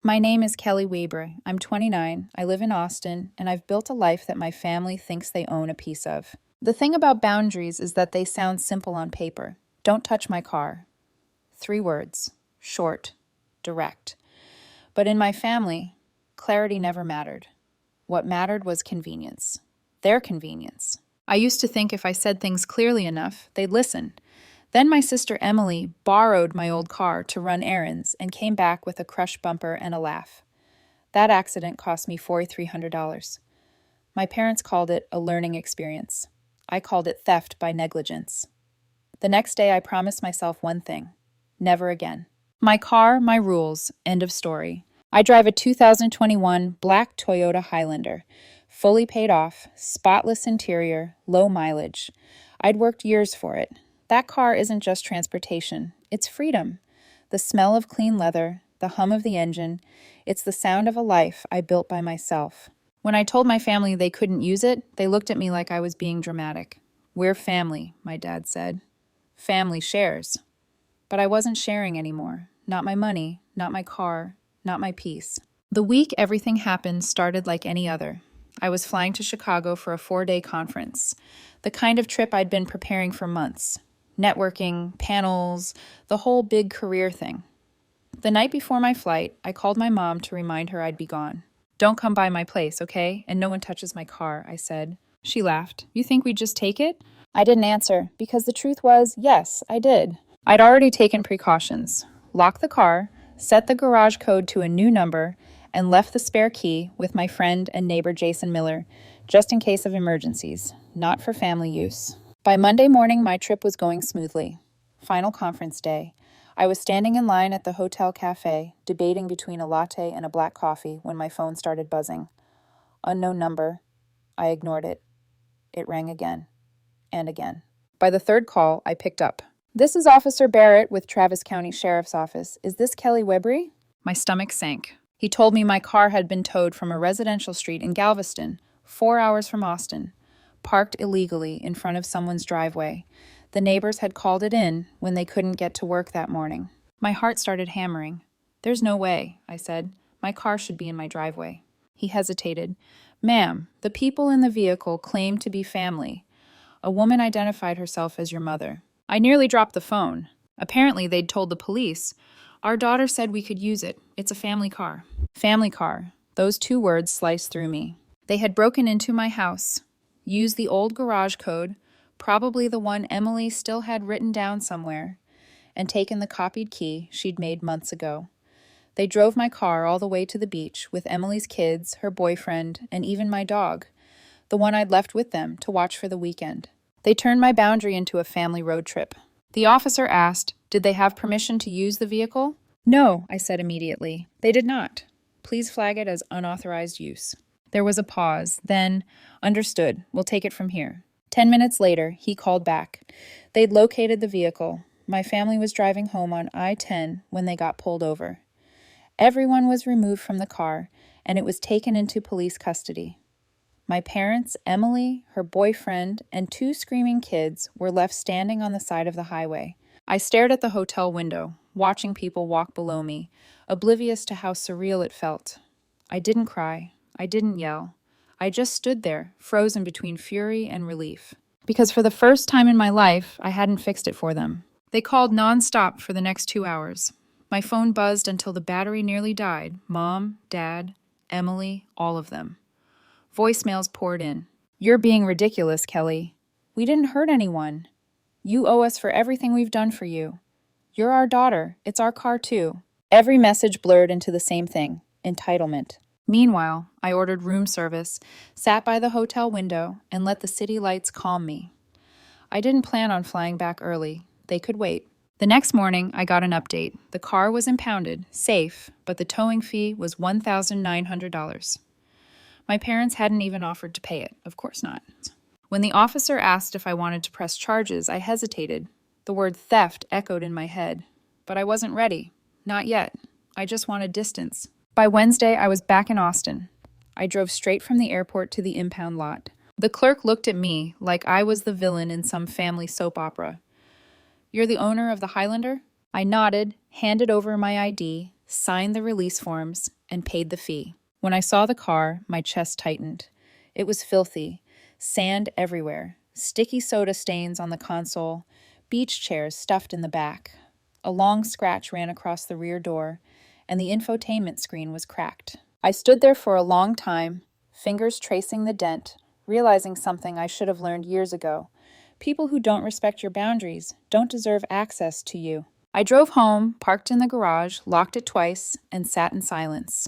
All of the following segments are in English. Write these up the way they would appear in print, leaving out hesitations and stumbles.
My name is Kelly Weber. I'm 29, I live in Austin, and I've built a life that my family thinks they own a piece of. The thing about boundaries is that they sound simple on paper. Don't touch my car. 3 words. Short. Direct. But in my family, clarity never mattered. What mattered was convenience. Their convenience. I used to think if I said things clearly enough, they'd listen. Then my sister Emily borrowed my old car to run errands and came back with a crushed bumper and a laugh. That accident cost me $4,300. My parents called it a learning experience. I called it theft by negligence. The next day, I promised myself one thing: never again. My car, my rules, end of story. I drive a 2021 black Toyota Highlander, fully paid off, spotless interior, low mileage. I'd worked years for it. That car isn't just transportation, it's freedom. The smell of clean leather, the hum of the engine, it's the sound of a life I built by myself. When I told my family they couldn't use it, they looked at me like I was being dramatic. We're family, my dad said. Family shares. But I wasn't sharing anymore. Not my money, not my car, not my peace. The week everything happened started like any other. I was flying to Chicago for a 4-day conference, the kind of trip I'd been preparing for months. Networking, panels, the whole big career thing. The night before my flight, I called my mom to remind her I'd be gone. Don't come by my place, okay? And no one touches my car, I said. She laughed. You think we'd just take it? I didn't answer, because the truth was, yes, I did. I'd already taken precautions. Locked the car, set the garage code to a new number, and left the spare key with my friend and neighbor Jason Miller, just in case of emergencies, not for family use. By Monday morning, my trip was going smoothly. Final conference day. I was standing in line at the hotel cafe, debating between a latte and a black coffee when my phone started buzzing. Unknown number. I ignored it. It rang again. And again. By the 3rd call, I picked up. This is Officer Barrett with Travis County Sheriff's Office. Is this Kelly Webry? My stomach sank. He told me my car had been towed from a residential street in Galveston, 4 hours from Austin, parked illegally in front of someone's driveway. The neighbors had called it in when they couldn't get to work that morning. My heart started hammering. There's no way, I said. My car should be in my driveway. He hesitated. Ma'am, the people in the vehicle claim to be family. A woman identified herself as your mother. I nearly dropped the phone. Apparently, they'd told the police. Our daughter said we could use it. It's a family car. Family car. Those 2 words sliced through me. They had broken into my house, used the old garage code, probably the one Emily still had written down somewhere, and taken the copied key she'd made months ago. They drove my car all the way to the beach with Emily's kids, her boyfriend, and even my dog, the one I'd left with them to watch for the weekend. They turned my boundary into a family road trip. The officer asked, did they have permission to use the vehicle? No, I said immediately. They did not. Please flag it as unauthorized use. There was a pause. Then, understood. We'll take it from here. 10 minutes later, he called back. They'd located the vehicle. My family was driving home on I-10 when they got pulled over. Everyone was removed from the car, and it was taken into police custody. My parents, Emily, her boyfriend, and 2 screaming kids were left standing on the side of the highway. I stared at the hotel window, watching people walk below me, oblivious to how surreal it felt. I didn't cry. I didn't yell. I just stood there, frozen between fury and relief. Because for the first time in my life, I hadn't fixed it for them. They called nonstop for the next 2 hours. My phone buzzed until the battery nearly died. Mom, Dad, Emily, all of them. Voicemails poured in. You're being ridiculous, Kelly. We didn't hurt anyone. You owe us for everything we've done for you. You're our daughter. It's our car too. Every message blurred into the same thing: entitlement. Meanwhile, I ordered room service, sat by the hotel window, and let the city lights calm me. I didn't plan on flying back early. They could wait. The next morning, I got an update. The car was impounded, safe, but the towing fee was $1,900. My parents hadn't even offered to pay it. Of course not. When the officer asked if I wanted to press charges, I hesitated. The word theft echoed in my head. But I wasn't ready. Not yet. I just wanted distance. By Wednesday, I was back in Austin. I drove straight from the airport to the impound lot. The clerk looked at me like I was the villain in some family soap opera. You're the owner of the Highlander? I nodded, handed over my ID, signed the release forms, and paid the fee. When I saw the car, my chest tightened. It was filthy, sand everywhere, sticky soda stains on the console, beach chairs stuffed in the back. A long scratch ran across the rear door, and the infotainment screen was cracked. I stood there for a long time, fingers tracing the dent, realizing something I should have learned years ago. People who don't respect your boundaries don't deserve access to you. I drove home, parked in the garage, locked it twice, and sat in silence.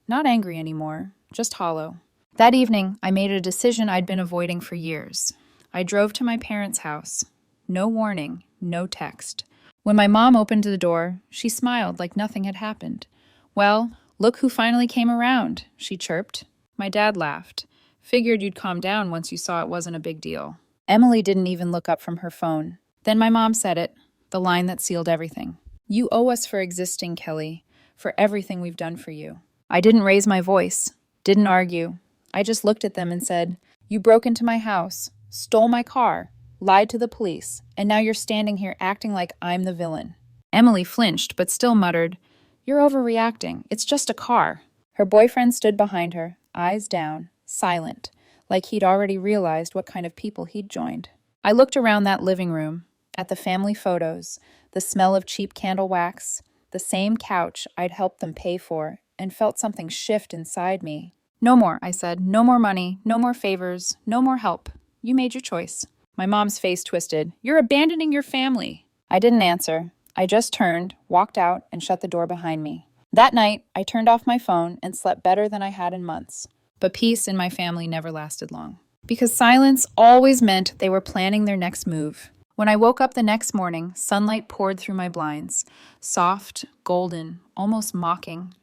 Not angry anymore, just hollow. That evening, I made a decision I'd been avoiding for years. I drove to my parents' house. No warning, no text. When my mom opened the door, she smiled like nothing had happened. "Well, look who finally came around," she chirped. My dad laughed. "Figured you'd calm down once you saw it wasn't a big deal." Emily didn't even look up from her phone. Then my mom said it, the line that sealed everything. "You owe us for existing, Kelly, for everything we've done for you." I didn't raise my voice, didn't argue. I just looked at them and said, "You broke into my house, stole my car, lied to the police, and now you're standing here acting like I'm the villain." Emily flinched, but still muttered, "You're overreacting. It's just a car." Her boyfriend stood behind her, eyes down, silent, like he'd already realized what kind of people he'd joined. I looked around that living room, at the family photos, the smell of cheap candle wax, the same couch I'd helped them pay for, and felt something shift inside me. "No more," I said. "No more money, no more favors, no more help. You made your choice." My mom's face twisted. "You're abandoning your family." I didn't answer. I just turned, walked out, and shut the door behind me. That night, I turned off my phone and slept better than I had in months. But peace in my family never lasted long. Because silence always meant they were planning their next move. When I woke up the next morning, sunlight poured through my blinds. Soft, golden, almost mocking.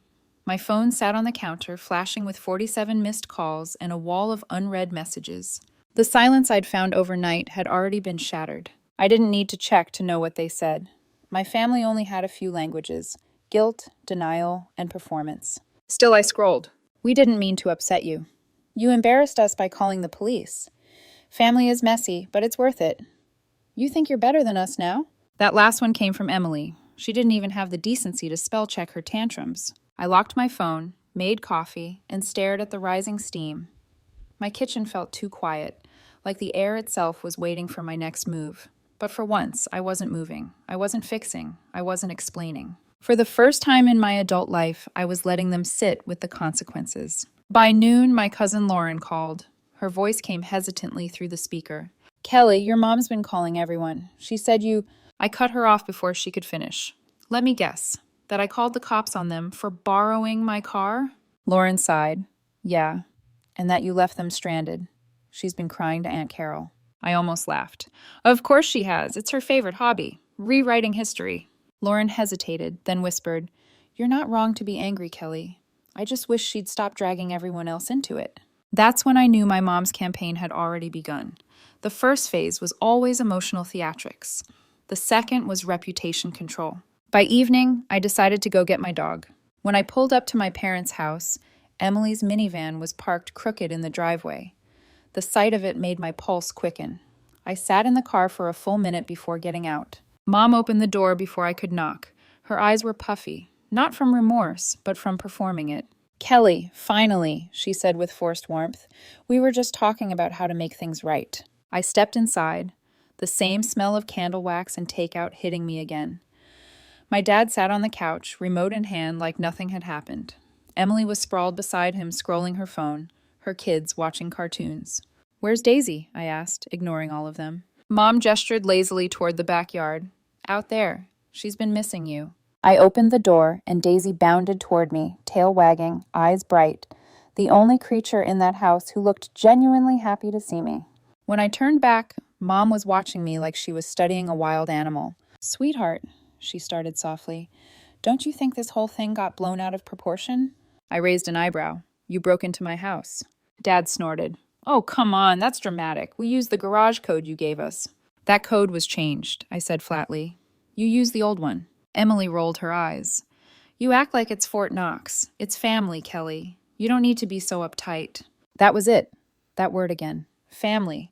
My phone sat on the counter, flashing with 47 missed calls and a wall of unread messages. The silence I'd found overnight had already been shattered. I didn't need to check to know what they said. My family only had a few languages: guilt, denial, and performance. Still, I scrolled. "We didn't mean to upset you. You embarrassed us by calling the police. Family is messy, but it's worth it. You think you're better than us now?" That last one came from Emily. She didn't even have the decency to spell check her tantrums. I locked my phone, made coffee, and stared at the rising steam. My kitchen felt too quiet, like the air itself was waiting for my next move. But for once, I wasn't moving. I wasn't fixing. I wasn't explaining. For the first time in my adult life, I was letting them sit with the consequences. By noon, my cousin Lauren called. Her voice came hesitantly through the speaker. "Kelly, your mom's been calling everyone. She said you—" I cut her off before she could finish. "Let me guess. That I called the cops on them for borrowing my car?" Lauren sighed. "Yeah. And that you left them stranded. She's been crying to Aunt Carol." I almost laughed. "Of course she has. It's her favorite hobby. Rewriting history." Lauren hesitated, then whispered, "You're not wrong to be angry, Kelly. I just wish she'd stop dragging everyone else into it." That's when I knew my mom's campaign had already begun. The first phase was always emotional theatrics. The second was reputation control. By evening, I decided to go get my dog. When I pulled up to my parents' house, Emily's minivan was parked crooked in the driveway. The sight of it made my pulse quicken. I sat in the car for a full minute before getting out. Mom opened the door before I could knock. Her eyes were puffy, not from remorse, but from performing it. "Kelly, finally," she said with forced warmth. "We were just talking about how to make things right." I stepped inside, the same smell of candle wax and takeout hitting me again. My dad sat on the couch, remote in hand, like nothing had happened. Emily was sprawled beside him, scrolling her phone, her kids watching cartoons. "Where's Daisy?" I asked, ignoring all of them. Mom gestured lazily toward the backyard. "Out there. She's been missing you." I opened the door, and Daisy bounded toward me, tail wagging, eyes bright, the only creature in that house who looked genuinely happy to see me. When I turned back, Mom was watching me like she was studying a wild animal. "Sweetheart," she started softly, "don't you think this whole thing got blown out of proportion?" I raised an eyebrow. "You broke into my house." Dad snorted. "Oh, come on, that's dramatic. We used the garage code you gave us." "That code was changed," I said flatly. "You used the old one." Emily rolled her eyes. "You act like it's Fort Knox. It's family, Kelly. You don't need to be so uptight." That was it. That word again. Family.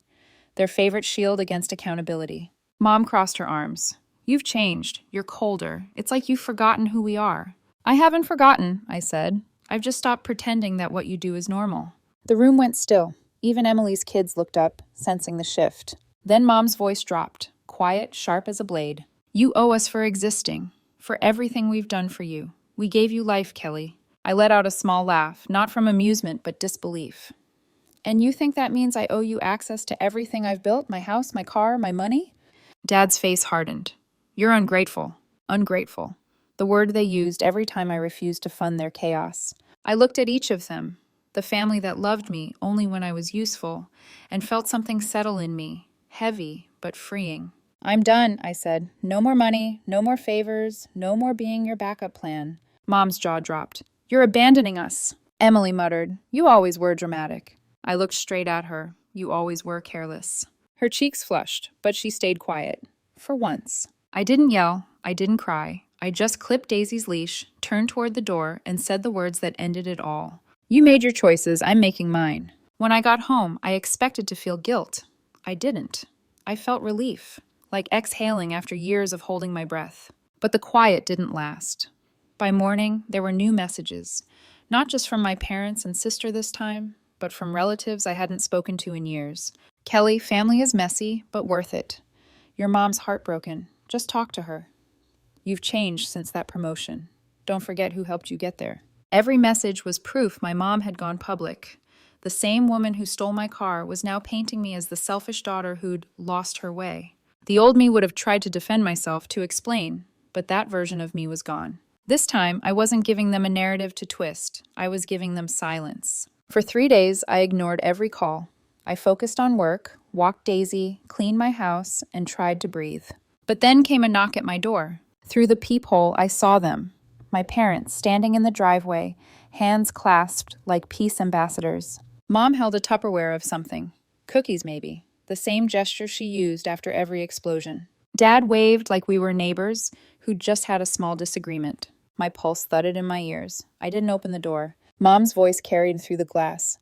Their favorite shield against accountability. Mom crossed her arms. "You've changed. You're colder. It's like you've forgotten who we are." I haven't forgotten, I said. I've just stopped pretending that what you do is normal. The room went still. Even Emily's kids looked up, sensing the shift. Then Mom's voice dropped, quiet, sharp as a blade. You owe us for existing, for everything we've done for you. We gave you life, Kelly. I let out a small laugh, not from amusement, but disbelief. And you think that means I owe you access to everything I've built, my house, my car, my money? Dad's face hardened. You're ungrateful. Ungrateful. The word they used every time I refused to fund their chaos. I looked at each of them, the family that loved me only when I was useful, and felt something settle in me, heavy but freeing. I'm done, I said. No more money, no more favors, no more being your backup plan. Mom's jaw dropped. You're abandoning us. Emily muttered. You always were dramatic. I looked straight at her. You always were careless. Her cheeks flushed, but she stayed quiet. For once. I didn't yell. I didn't cry. I just clipped Daisy's leash, turned toward the door, and said the words that ended it all. You made your choices. I'm making mine. When I got home, I expected to feel guilt. I didn't. I felt relief, like exhaling after years of holding my breath. But the quiet didn't last. By morning, there were new messages, not just from my parents and sister this time, but from relatives I hadn't spoken to in years. Kelly, family is messy, but worth it. Your mom's heartbroken. Just talk to her. You've changed since that promotion. Don't forget who helped you get there. Every message was proof my mom had gone public. The same woman who stole my car was now painting me as the selfish daughter who'd lost her way. The old me would have tried to defend myself, to explain, but that version of me was gone. This time, I wasn't giving them a narrative to twist. I was giving them silence. For 3 days, I ignored every call. I focused on work, walked Daisy, cleaned my house, and tried to breathe. But then came a knock at my door. Through the peephole, I saw them. My parents, standing in the driveway, hands clasped like peace ambassadors. Mom held a Tupperware of something. Cookies, maybe. The same gesture she used after every explosion. Dad waved like we were neighbors who'd just had a small disagreement. My pulse thudded in my ears. I didn't open the door. Mom's voice carried through the glass.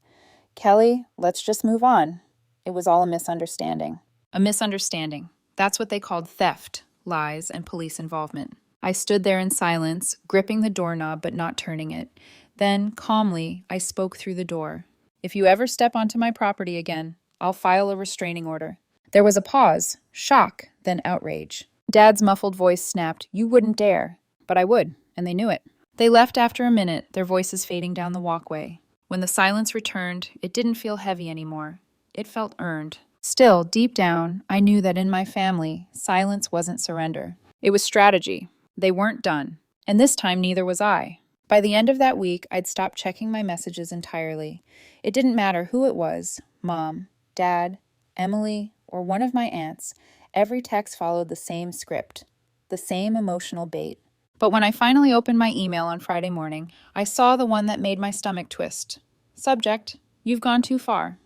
Kelly, let's just move on. It was all a misunderstanding. A misunderstanding. That's what they called theft, lies, and police involvement. I stood there in silence, gripping the doorknob but not turning it. Then, calmly, I spoke through the door. If you ever step onto my property again, I'll file a restraining order. There was a pause, shock, then outrage. Dad's muffled voice snapped, You wouldn't dare. But I would, and they knew it. They left after a minute, their voices fading down the walkway. When the silence returned, it didn't feel heavy anymore. It felt earned. Still, deep down, I knew that in my family, silence wasn't surrender. It was strategy. They weren't done. And this time, neither was I. By the end of that week, I'd stopped checking my messages entirely. It didn't matter who it was, Mom, Dad, Emily, or one of my aunts. Every text followed the same script, the same emotional bait. But when I finally opened my email on Friday morning, I saw the one that made my stomach twist. Subject, You've gone too far.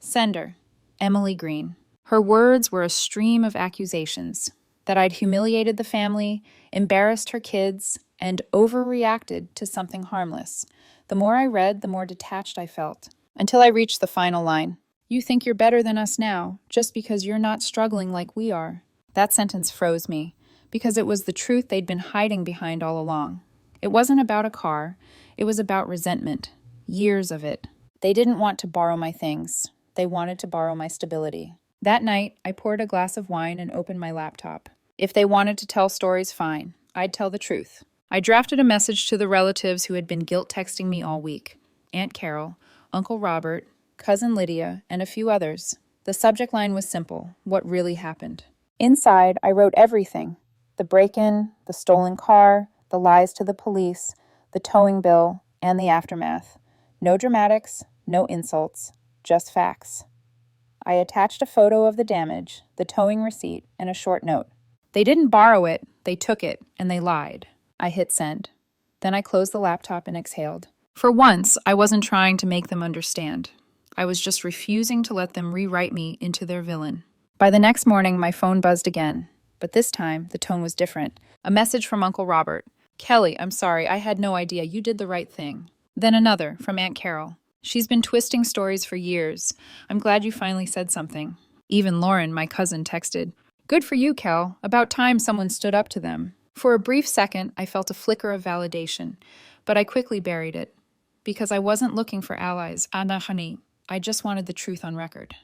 Sender, Emily Green. Her words were a stream of accusations that I'd humiliated the family, embarrassed her kids, and overreacted to something harmless. The more I read, the more detached I felt, until I reached the final line. You think you're better than us now, just because you're not struggling like we are. That sentence froze me, because it was the truth they'd been hiding behind all along. It wasn't about a car, it was about resentment. Years of it. They didn't want to borrow my things. They wanted to borrow my stability. That night, I poured a glass of wine and opened my laptop. If they wanted to tell stories, fine. I'd tell the truth. I drafted a message to the relatives who had been guilt texting me all week. Aunt Carol, Uncle Robert, Cousin Lydia, and a few others. The subject line was simple, what really happened. Inside, I wrote everything. The break-in, the stolen car, the lies to the police, the towing bill, and the aftermath. No dramatics, no insults, just facts. I attached a photo of the damage, the towing receipt, and a short note. They didn't borrow it, they took it, and they lied. I hit send. Then I closed the laptop and exhaled. For once, I wasn't trying to make them understand. I was just refusing to let them rewrite me into their villain. By the next morning, my phone buzzed again. But this time, the tone was different. A message from Uncle Robert. Kelly, I'm sorry, I had no idea. You did the right thing. Then another, from Aunt Carol. She's been twisting stories for years. I'm glad you finally said something. Even Lauren, my cousin, texted. Good for you, Kel. About time someone stood up to them. For a brief second, I felt a flicker of validation, but I quickly buried it. Because I wasn't looking for allies, Anna honey, I just wanted the truth on record.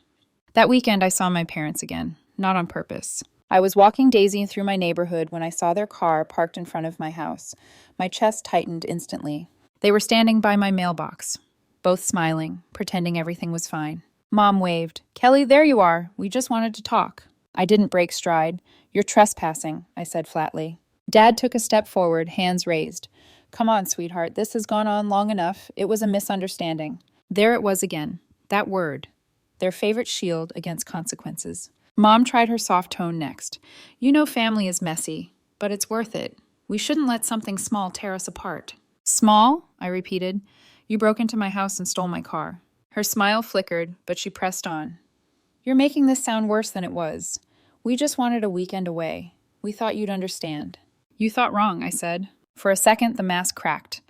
That weekend, I saw my parents again, not on purpose. I was walking Daisy through my neighborhood when I saw their car parked in front of my house. My chest tightened instantly. They were standing by my mailbox, both smiling, pretending everything was fine. Mom waved. Kelly, there you are. We just wanted to talk. I didn't break stride. You're trespassing, I said flatly. Dad took a step forward, hands raised. Come on, sweetheart, this has gone on long enough. It was a misunderstanding. There it was again. That word. Their favorite shield against consequences. Mom tried her soft tone next. You know family is messy, but it's worth it. We shouldn't let something small tear us apart. Small? I repeated. You broke into my house and stole my car. Her smile flickered, but she pressed on. You're making this sound worse than it was. We just wanted a weekend away. We thought you'd understand. You thought wrong, I said. For a second, the mask cracked.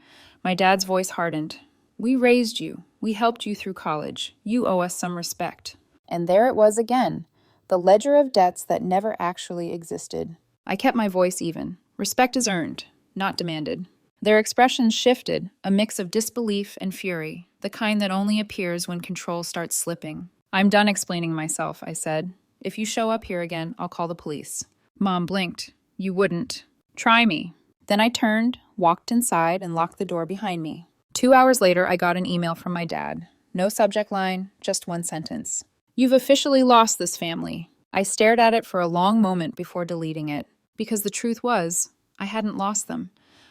My dad's voice hardened. We raised you. We helped you through college. You owe us some respect. And there it was again, the ledger of debts that never actually existed. I kept my voice even. Respect is earned, not demanded. Their expressions shifted, a mix of disbelief and fury, the kind that only appears when control starts slipping. I'm done explaining myself, I said. If you show up here again, I'll call the police. Mom blinked. You wouldn't. Try me. Then I turned, walked inside, and locked the door behind me. 2 hours later, I got an email from my dad. No subject line, just one sentence. You've officially lost this family. I stared at it for a long moment before deleting it, because the truth was, I hadn't lost them.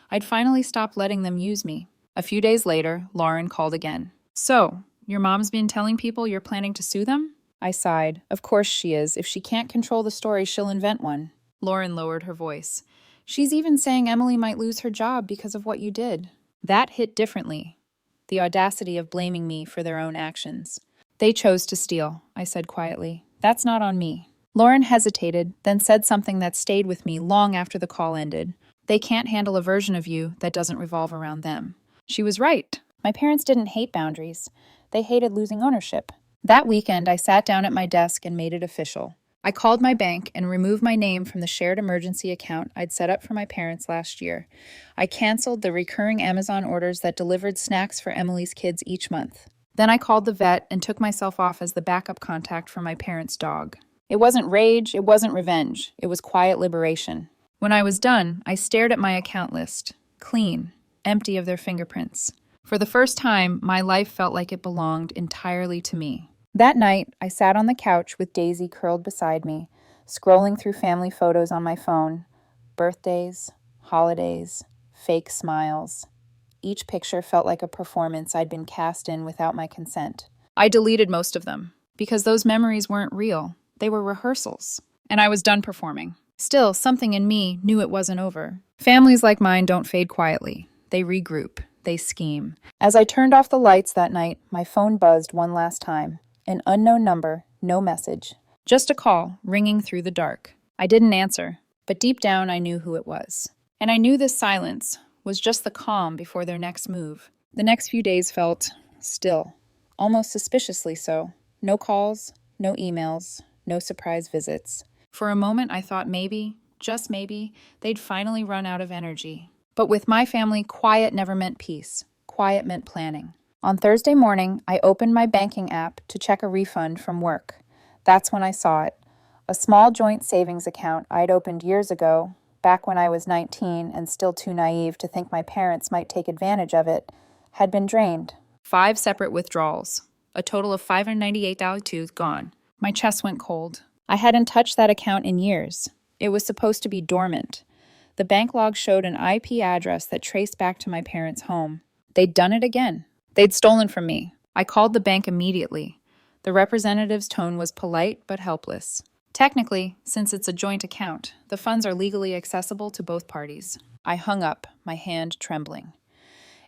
I'd finally stopped letting them use me. A few days later, Lauren called again. So, your mom's been telling people you're planning to sue them? I sighed. Of course she is. If she can't control the story, she'll invent one. Lauren lowered her voice. She's even saying Emily might lose her job because of what you did. That hit differently. The audacity of blaming me for their own actions. They chose to steal, I said quietly. That's not on me. Lauren hesitated, then said something that stayed with me long after the call ended. They can't handle a version of you that doesn't revolve around them. She was right. My parents didn't hate boundaries. They hated losing ownership. That weekend, I sat down at my desk and made it official. I called my bank and removed my name from the shared emergency account I'd set up for my parents last year. I canceled the recurring Amazon orders that delivered snacks for Emily's kids each month. Then I called the vet and took myself off as the backup contact for my parents' dog. It wasn't rage, it wasn't revenge. It was quiet liberation. When I was done, I stared at my account list. Clean, empty of their fingerprints. For the first time, my life felt like it belonged entirely to me. That night, I sat on the couch with Daisy curled beside me, scrolling through family photos on my phone. Birthdays, holidays, fake smiles. Each picture felt like a performance I'd been cast in without my consent. I deleted most of them, because those memories weren't real. They were rehearsals. And I was done performing. Still, something in me knew it wasn't over. Families like mine don't fade quietly. They regroup. They scheme. As I turned off the lights that night, my phone buzzed one last time. An unknown number, no message. Just a call, ringing through the dark. I didn't answer, but deep down I knew who it was. And I knew this silence was just the calm before their next move. The next few days felt still, almost suspiciously so. No calls, no emails, no surprise visits. For a moment I thought maybe, just maybe, they'd finally run out of energy. But with my family, quiet never meant peace. Quiet meant planning. On Thursday morning, I opened my banking app to check a refund from work. That's when I saw it. A small joint savings account I'd opened years ago, back when I was 19 and still too naive to think my parents might take advantage of it, had been drained. 5 separate withdrawals. A total of $598 gone. My chest went cold. I hadn't touched that account in years. It was supposed to be dormant. The bank log showed an IP address that traced back to my parents' home. They'd done it again. They'd stolen from me. I called the bank immediately. The representative's tone was polite but helpless. Technically, since it's a joint account, the funds are legally accessible to both parties. I hung up, my hand trembling.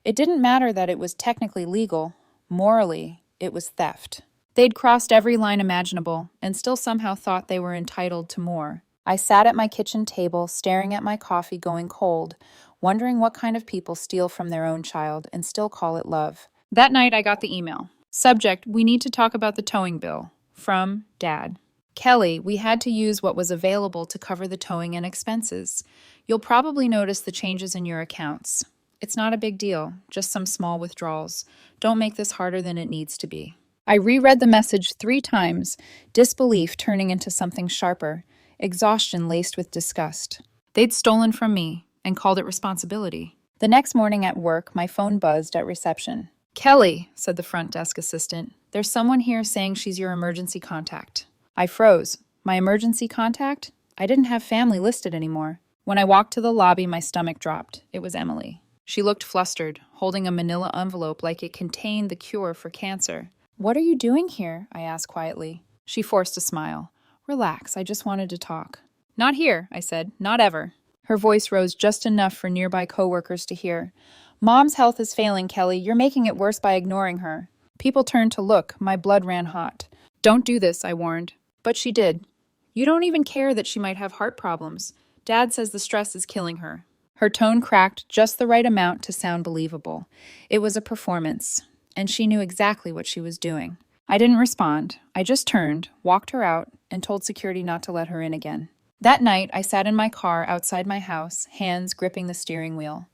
It didn't matter that it was technically legal. Morally, it was theft. They'd crossed every line imaginable and still somehow thought they were entitled to more. I sat at my kitchen table, staring at my coffee going cold, wondering what kind of people steal from their own child and still call it love. That night, I got the email. Subject, we need to talk about the towing bill. From Dad. Kelly, we had to use what was available to cover the towing and expenses. You'll probably notice the changes in your accounts. It's not a big deal, just some small withdrawals. Don't make this harder than it needs to be. I reread the message 3 times, disbelief turning into something sharper, exhaustion laced with disgust. They'd stolen from me and called it responsibility. The next morning at work, my phone buzzed at reception. "Kelly," said the front desk assistant, "there's someone here saying she's your emergency contact." I froze. My emergency contact? I didn't have family listed anymore. When I walked to the lobby, my stomach dropped. It was Emily. She looked flustered, holding a manila envelope like it contained the cure for cancer. "What are you doing here?" I asked quietly. She forced a smile. "Relax, I just wanted to talk." "Not here," I said. "Not ever." Her voice rose just enough for nearby coworkers to hear. "Mom's health is failing, Kelly. You're making it worse by ignoring her." People turned to look. My blood ran hot. "Don't do this," I warned. But she did. "You don't even care that she might have heart problems. Dad says the stress is killing her." Her tone cracked just the right amount to sound believable. It was a performance, and she knew exactly what she was doing. I didn't respond. I just turned, walked her out, and told security not to let her in again. That night, I sat in my car outside my house, hands gripping the steering wheel.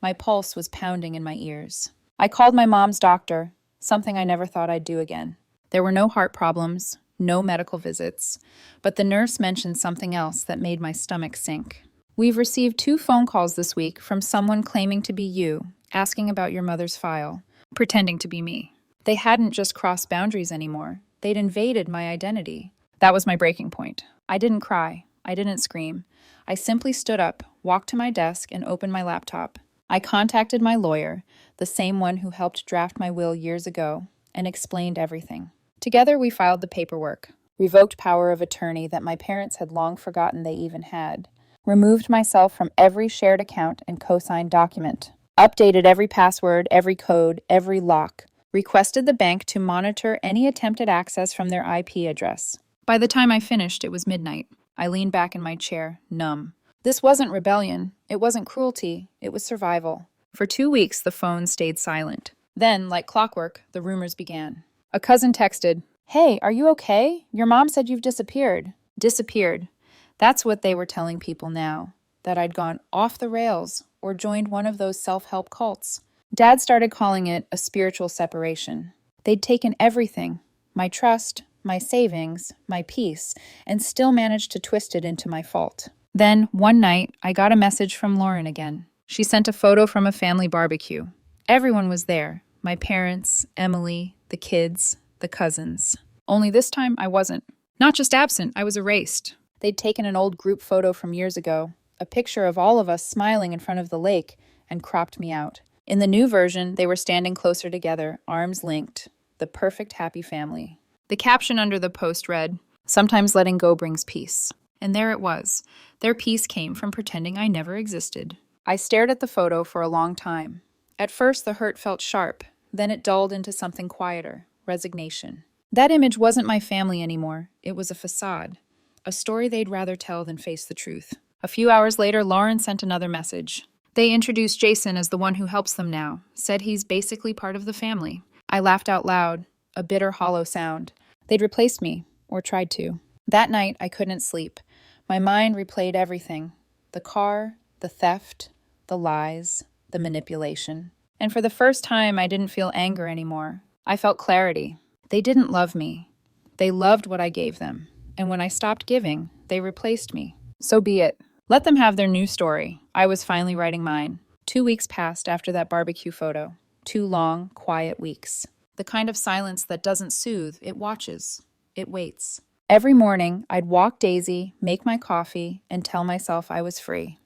My pulse was pounding in my ears. I called my mom's doctor, something I never thought I'd do again. There were no heart problems, no medical visits, but the nurse mentioned something else that made my stomach sink. "We've received 2 phone calls this week from someone claiming to be you, asking about your mother's file, pretending to be me. They hadn't just crossed boundaries anymore. They'd invaded my identity." That was my breaking point. I didn't cry. I didn't scream. I simply stood up, walked to my desk, and opened my laptop. I contacted my lawyer, the same one who helped draft my will years ago, and explained everything. Together, we filed the paperwork, revoked power of attorney that my parents had long forgotten they even had, removed myself from every shared account and co-signed document, updated every password, every code, every lock, requested the bank to monitor any attempted access from their IP address. By the time I finished, it was midnight. I leaned back in my chair, numb. This wasn't rebellion. It wasn't cruelty. It was survival. For 2 weeks, the phone stayed silent. Then, like clockwork, the rumors began. A cousin texted, "Hey, are you okay? Your mom said you've disappeared." Disappeared. That's what they were telling people now, that I'd gone off the rails or joined one of those self-help cults. Dad started calling it a spiritual separation. They'd taken everything, my trust, my savings, my peace, and still managed to twist it into my fault. Then, one night, I got a message from Lauren again. She sent a photo from a family barbecue. Everyone was there. My parents, Emily, the kids, the cousins. Only this time, I wasn't. Not just absent, I was erased. They'd taken an old group photo from years ago, a picture of all of us smiling in front of the lake, and cropped me out. In the new version, they were standing closer together, arms linked, the perfect happy family. The caption under the post read, "Sometimes letting go brings peace." And there it was. Their peace came from pretending I never existed. I stared at the photo for a long time. At first, the hurt felt sharp. Then it dulled into something quieter, resignation. That image wasn't my family anymore. It was a facade, a story they'd rather tell than face the truth. A few hours later, Lauren sent another message. They introduced Jason as the one who helps them now, said he's basically part of the family. I laughed out loud, a bitter, hollow sound. They'd replaced me, or tried to. That night, I couldn't sleep. My mind replayed everything. The car, the theft, the lies, the manipulation. And for the first time, I didn't feel anger anymore. I felt clarity. They didn't love me. They loved what I gave them. And when I stopped giving, they replaced me. So be it. Let them have their new story. I was finally writing mine. 2 weeks passed after that barbecue photo. 2 long, quiet weeks. The kind of silence that doesn't soothe, it watches. It waits. Every morning, I'd walk Daisy, make my coffee, and tell myself I was free.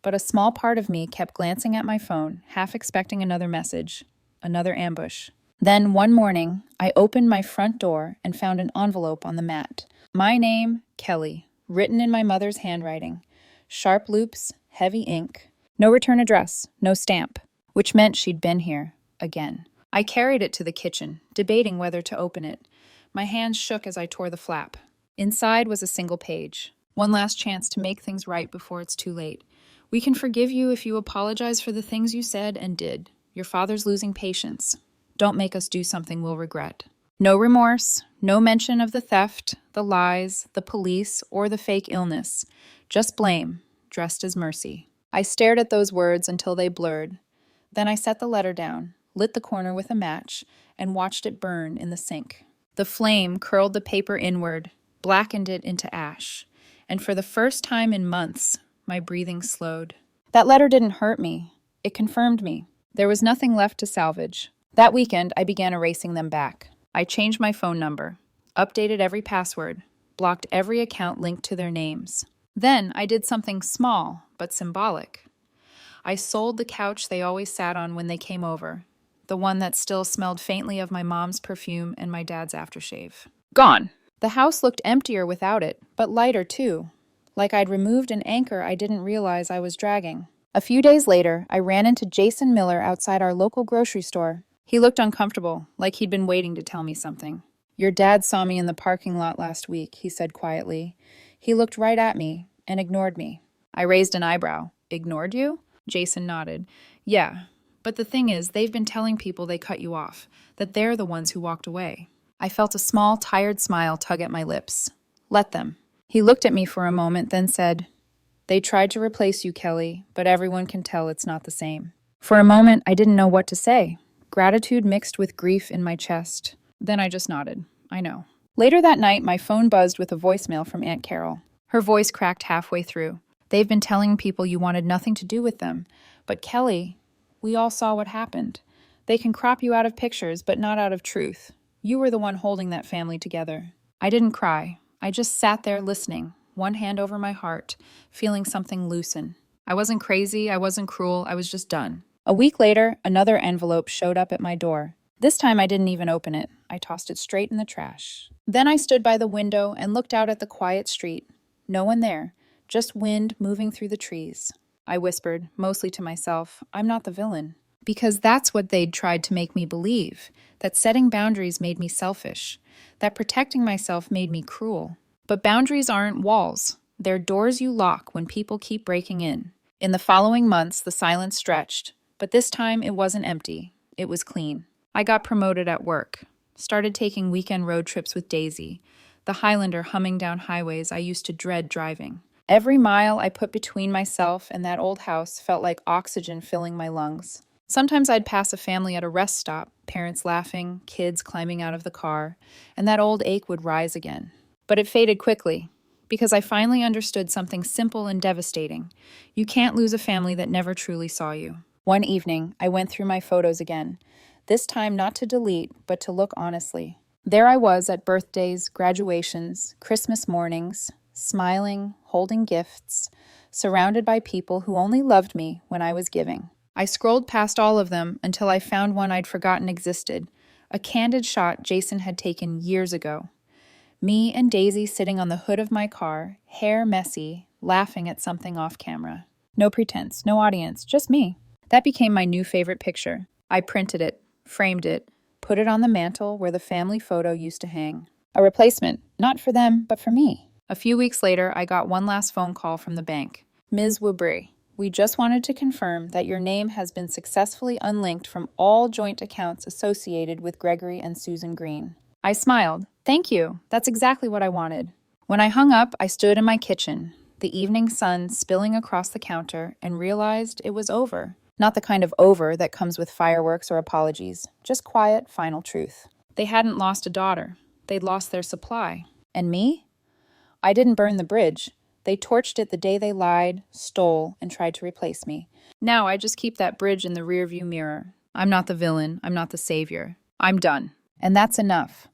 But a small part of me kept glancing at my phone, half expecting another message, another ambush. Then, one morning, I opened my front door and found an envelope on the mat. My name, Kelly, written in my mother's handwriting. Sharp loops, heavy ink. No return address, no stamp, which meant she'd been here, again. I carried it to the kitchen, debating whether to open it. My hands shook as I tore the flap. Inside was a single page. One last chance to make things right before it's too late. We can forgive you if you apologize for the things you said and did. Your father's losing patience. Don't make us do something we'll regret. No remorse, no mention of the theft, the lies, the police, or the fake illness. Just blame, dressed as mercy. I stared at those words until they blurred. Then I set the letter down, lit the corner with a match, and watched it burn in the sink. The flame curled the paper inward, blackened it into ash, and for the first time in months, my breathing slowed. That letter didn't hurt me. It confirmed me. There was nothing left to salvage. That weekend, I began erasing them back. I changed my phone number, updated every password, blocked every account linked to their names. Then I did something small but symbolic. I sold the couch they always sat on when they came over, the one that still smelled faintly of my mom's perfume and my dad's aftershave. Gone. The house looked emptier without it, but lighter too, like I'd removed an anchor I didn't realize I was dragging. A few days later, I ran into Jason Miller outside our local grocery store. He looked uncomfortable, like he'd been waiting to tell me something. "Your dad saw me in the parking lot last week," he said quietly. He looked right at me and ignored me. I raised an eyebrow. "Ignored you?" Jason nodded. "Yeah, but the thing is, they've been telling people they cut you off, that they're the ones who walked away." I felt a small, tired smile tug at my lips. "Let them." He looked at me for a moment, then said, "They tried to replace you, Kelly, but everyone can tell it's not the same." For a moment, I didn't know what to say. Gratitude mixed with grief in my chest. Then I just nodded. "I know." Later that night, my phone buzzed with a voicemail from Aunt Carol. Her voice cracked halfway through. "They've been telling people you wanted nothing to do with them. But Kelly, we all saw what happened. They can crop you out of pictures, but not out of truth. You were the one holding that family together." I didn't cry. I just sat there listening, one hand over my heart, feeling something loosen. I wasn't crazy, I wasn't cruel, I was just done. A week later, another envelope showed up at my door. This time I didn't even open it. I tossed it straight in the trash. Then I stood by the window and looked out at the quiet street. No one there, just wind moving through the trees. I whispered, mostly to myself, "I'm not the villain." Because that's what they'd tried to make me believe, that setting boundaries made me selfish, that protecting myself made me cruel. But boundaries aren't walls. They're doors you lock when people keep breaking in. In the following months, the silence stretched, but this time it wasn't empty. It was clean. I got promoted at work, started taking weekend road trips with Daisy, the Highlander humming down highways I used to dread driving. Every mile I put between myself and that old house felt like oxygen filling my lungs. Sometimes I'd pass a family at a rest stop, parents laughing, kids climbing out of the car, and that old ache would rise again. But it faded quickly, because I finally understood something simple and devastating. You can't lose a family that never truly saw you. One evening, I went through my photos again, this time not to delete, but to look honestly. There I was at birthdays, graduations, Christmas mornings, smiling, holding gifts, surrounded by people who only loved me when I was giving. I scrolled past all of them until I found one I'd forgotten existed, a candid shot Jason had taken years ago. Me and Daisy sitting on the hood of my car, hair messy, laughing at something off camera. No pretense, no audience, just me. That became my new favorite picture. I printed it, framed it, put it on the mantle where the family photo used to hang. A replacement, not for them, but for me. A few weeks later, I got one last phone call from the bank. "Ms. Woodbury, we just wanted to confirm that your name has been successfully unlinked from all joint accounts associated with Gregory and Susan Green." I smiled. "Thank you. That's exactly what I wanted." When I hung up, I stood in my kitchen, the evening sun spilling across the counter, and realized it was over. Not the kind of over that comes with fireworks or apologies, just quiet, final truth. They hadn't lost a daughter. They'd lost their supply. And me? I didn't burn the bridge. They torched it the day they lied, stole, and tried to replace me. Now I just keep that bridge in the rearview mirror. I'm not the villain. I'm not the savior. I'm done. And that's enough.